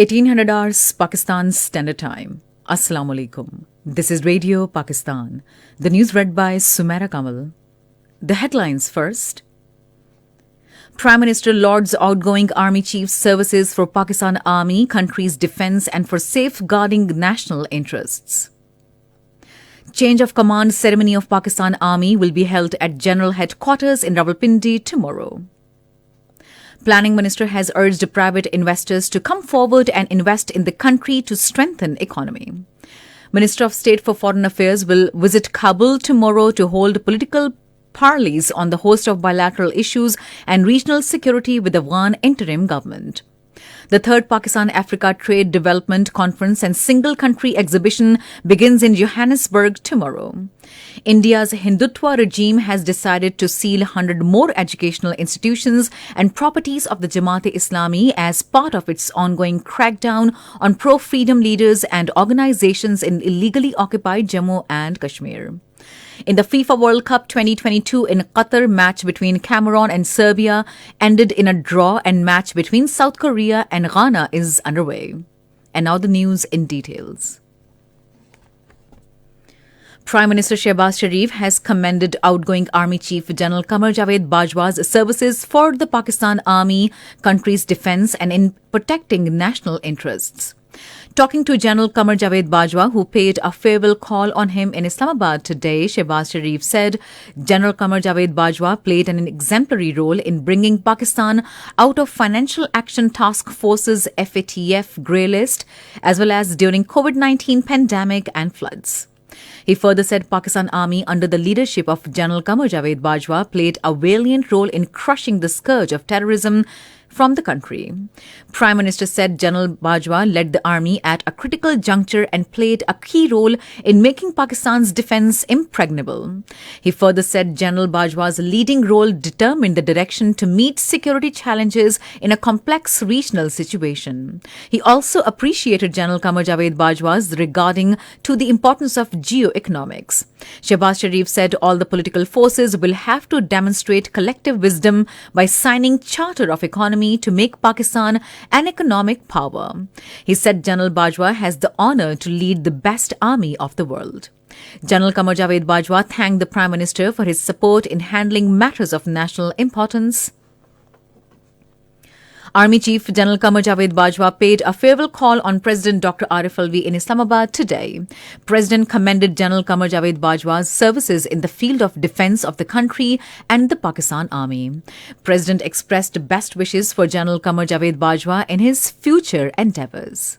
1800 hours Pakistan Standard Time. Assalamu alaikum. This is Radio Pakistan. The news read by Sumaira Kamal. The headlines first. Prime Minister Lord's outgoing Army Chief Services for Pakistan Army, country's defence and for safeguarding national interests. Change of command ceremony of Pakistan Army will be held at General Headquarters in Rawalpindi tomorrow. Planning Minister has urged private investors to come forward and invest in the country to strengthen economy. Minister of State for Foreign Affairs will visit Kabul tomorrow to hold political parleys on the host of bilateral issues and regional security with the Afghan interim government. The third Pakistan-Africa Trade Development Conference and Single Country Exhibition begins in Johannesburg tomorrow. India's Hindutva regime has decided to seal 100 more educational institutions and properties of the Jamaat-e-Islami as part of its ongoing crackdown on pro-freedom leaders and organizations in illegally occupied Jammu and Kashmir. In the FIFA World Cup 2022 in Qatar, match between Cameroon and Serbia ended in a draw and match between South Korea and Ghana is underway. And now the news in details. Prime Minister Shehbaz Sharif has commended outgoing Army Chief General Qamar Javed Bajwa's services for the Pakistan Army, country's defence and in protecting national interests. Talking to General Qamar Javed Bajwa, who paid a farewell call on him in Islamabad today, Shehbaz Sharif said General Qamar Javed Bajwa played an exemplary role in bringing Pakistan out of Financial Action Task Force's FATF grey list, as well as during COVID-19 pandemic and floods. He further said Pakistan Army under the leadership of General Qamar Javed Bajwa played a valiant role in crushing the scourge of terrorism from the country. Prime Minister said General Bajwa led the army at a critical juncture and played a key role in making Pakistan's defence impregnable. He further said General Bajwa's leading role determined the direction to meet security challenges in a complex regional situation. He also appreciated General Qamar Javed Bajwa's regarding to the importance of geoeconomics. Shehbaz Sharif said all the political forces will have to demonstrate collective wisdom by signing Charter of Economy to make Pakistan an economic power. He said General Bajwa has the honour to lead the best army of the world. General Qamar Javed Bajwa thanked the Prime Minister for his support in handling matters of national importance. Army Chief General Qamar Javed Bajwa paid a farewell call on President Dr. Arif Alvi in Islamabad today. President commended General Qamar Javed Bajwa's services in the field of defence of the country and the Pakistan Army. President expressed best wishes for General Qamar Javed Bajwa in his future endeavours.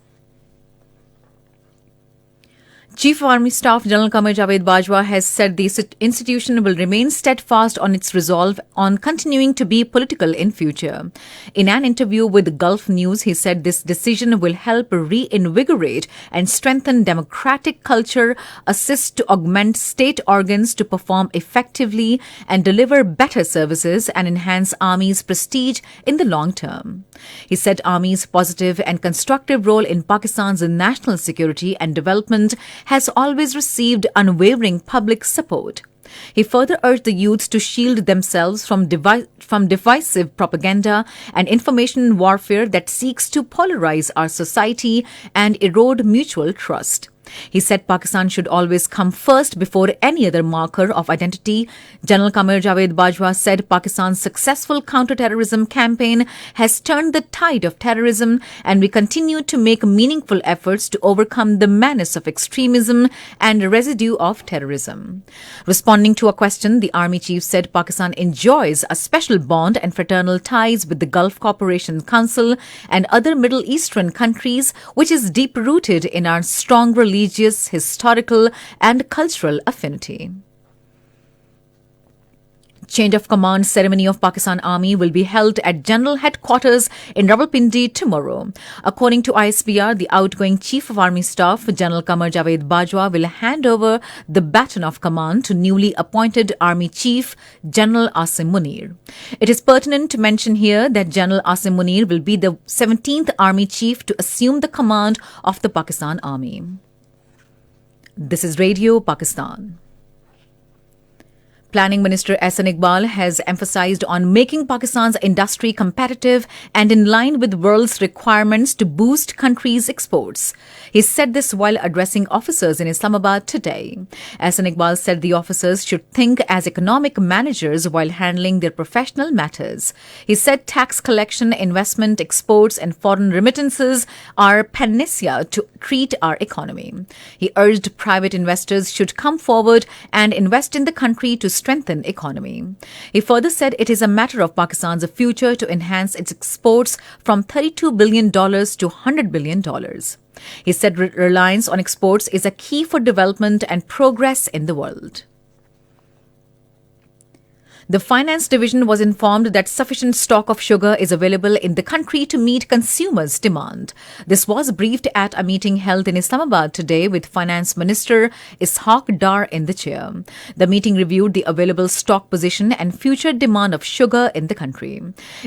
Chief of Army Staff General Qamar Javed Bajwa has said the institution will remain steadfast on its resolve on continuing to be political in future. In an interview with Gulf News, he said this decision will help reinvigorate and strengthen democratic culture, assist to augment state organs to perform effectively and deliver better services and enhance Army's prestige in the long term. He said Army's positive and constructive role in Pakistan's national security and development has always received unwavering public support. He further urged the youths to shield themselves from divisive propaganda and information warfare that seeks to polarize our society and erode mutual trust. He said Pakistan should always come first before any other marker of identity. General Qamar Javed Bajwa said Pakistan's successful counter-terrorism campaign has turned the tide of terrorism and we continue to make meaningful efforts to overcome the menace of extremism and residue of terrorism. Responding to a question, the Army Chief said Pakistan enjoys a special bond and fraternal ties with the Gulf Cooperation Council and other Middle Eastern countries, which is deep-rooted in our strong religious, historical and cultural affinity. Change of command ceremony of Pakistan Army will be held at General Headquarters in Rawalpindi tomorrow. According to ISPR, the outgoing Chief of Army Staff, General Qamar Javed Bajwa, will hand over the baton of command to newly appointed Army Chief, General Asim Munir. It is pertinent to mention here that General Asim Munir will be the 17th Army Chief to assume the command of the Pakistan Army. This is Radio Pakistan. Planning Minister Ehsan Iqbal has emphasized on making Pakistan's industry competitive and in line with world's requirements to boost country's exports. He said this while addressing officers in Islamabad today. Ehsan Iqbal said the officers should think as economic managers while handling their professional matters. He said tax collection, investment, exports and foreign remittances are panacea to treat our economy. He urged private investors should come forward and invest in the country to strengthen economy. He further said it is a matter of Pakistan's future to enhance its exports from $32 billion to $100 billion. He said reliance on exports is a key for development and progress in the world. The Finance Division was informed that sufficient stock of sugar is available in the country to meet consumers' demand. This was briefed at a meeting held in Islamabad today with Finance Minister Ishaq Dar in the chair. The meeting reviewed the available stock position and future demand of sugar in the country.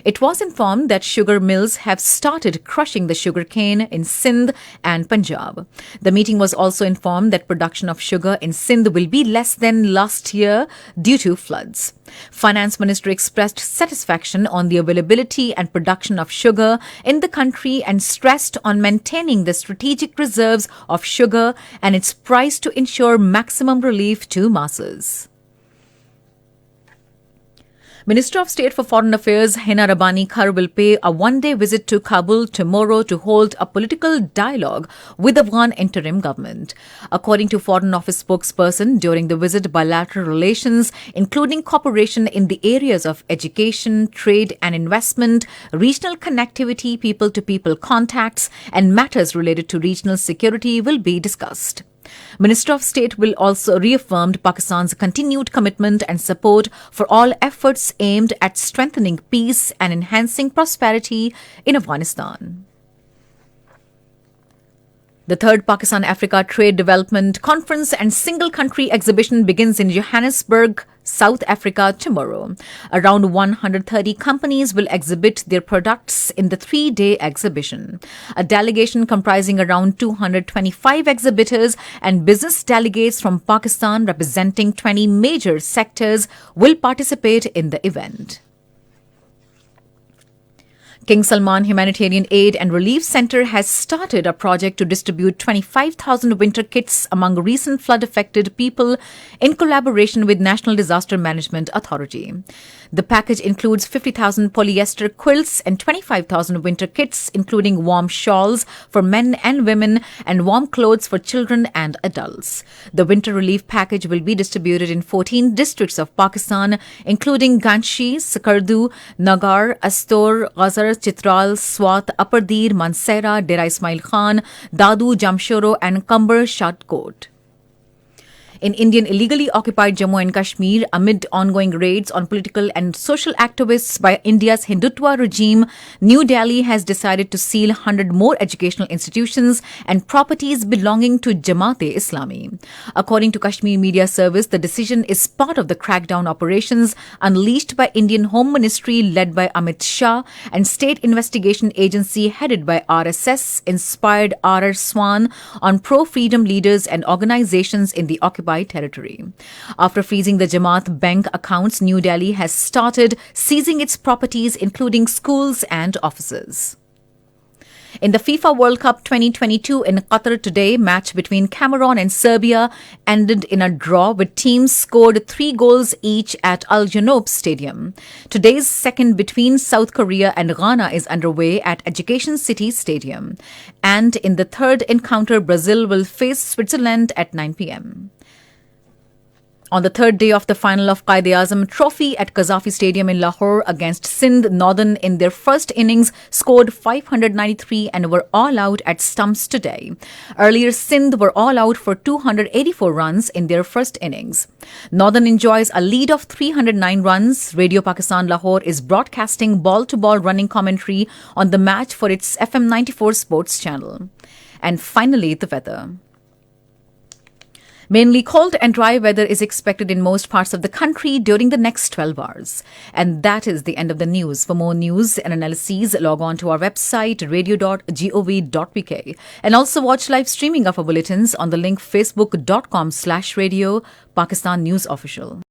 It was informed that sugar mills have started crushing the sugarcane in Sindh and Punjab. The meeting was also informed that production of sugar in Sindh will be less than last year due to floods. Finance Minister expressed satisfaction on the availability and production of sugar in the country and stressed on maintaining the strategic reserves of sugar and its price to ensure maximum relief to masses. Minister of State for Foreign Affairs Hina Rabbani Khar will pay a one-day visit to Kabul tomorrow to hold a political dialogue with the Afghan interim government. According to Foreign Office spokesperson, during the visit, bilateral relations, including cooperation in the areas of education, trade and investment, regional connectivity, people-to-people contacts, and matters related to regional security will be discussed. Minister of State will also reaffirm Pakistan's continued commitment and support for all efforts aimed at strengthening peace and enhancing prosperity in Afghanistan. The third Pakistan-Africa Trade Development Conference and Single Country Exhibition begins in Johannesburg, South Africa tomorrow. Around 130 companies will exhibit their products in the three-day exhibition. A delegation comprising around 225 exhibitors and business delegates from Pakistan representing 20 major sectors will participate in the event. King Salman Humanitarian Aid and Relief Centre has started a project to distribute 25,000 winter kits among recent flood-affected people in collaboration with National Disaster Management Authority. The package includes 50,000 polyester quilts and 25,000 winter kits, including warm shawls for men and women and warm clothes for children and adults. The winter relief package will be distributed in 14 districts of Pakistan, including Ganshi, Sakardu, Nagar, Astor, Ghazar, Chitral, Swat, Upper Dir, Mansehra, Dera Ismail Khan, Dadu, Jamshoro and Kambar Shadkot. In Indian illegally occupied Jammu and Kashmir, amid ongoing raids on political and social activists by India's Hindutva regime, New Delhi has decided to seal 100 more educational institutions and properties belonging to Jamaat-e-Islami. According to Kashmir Media Service, the decision is part of the crackdown operations unleashed by Indian Home Ministry led by Amit Shah and State Investigation Agency headed by RSS-inspired R.R. Swan on pro-freedom leaders and organizations in the occupied territory. After freezing the Jamaat bank accounts, New Delhi has started seizing its properties, including schools and offices. In the FIFA World Cup 2022 in Qatar today, match between Cameroon and Serbia ended in a draw with teams scored 3 goals each at Al Janoub Stadium. Today's second between South Korea and Ghana is underway at Education City Stadium. And in the third encounter, Brazil will face Switzerland at 9 p.m. On the third day of the final of Quaid-e-Azam Trophy at Qaddafi Stadium in Lahore against Sindh, Northern in their first innings scored 593 and were all out at stumps today. Earlier, Sindh were all out for 284 runs in their first innings. Northern enjoys a lead of 309 runs. Radio Pakistan Lahore is broadcasting ball-to-ball running commentary on the match for its FM 94 sports channel. And finally, the weather. Mainly cold and dry weather is expected in most parts of the country during the next 12 hours. And that is the end of the news. For more news and analyses, log on to our website, radio.gov.pk. And also watch live streaming of our bulletins on the link facebook.com/radio Pakistan News Official.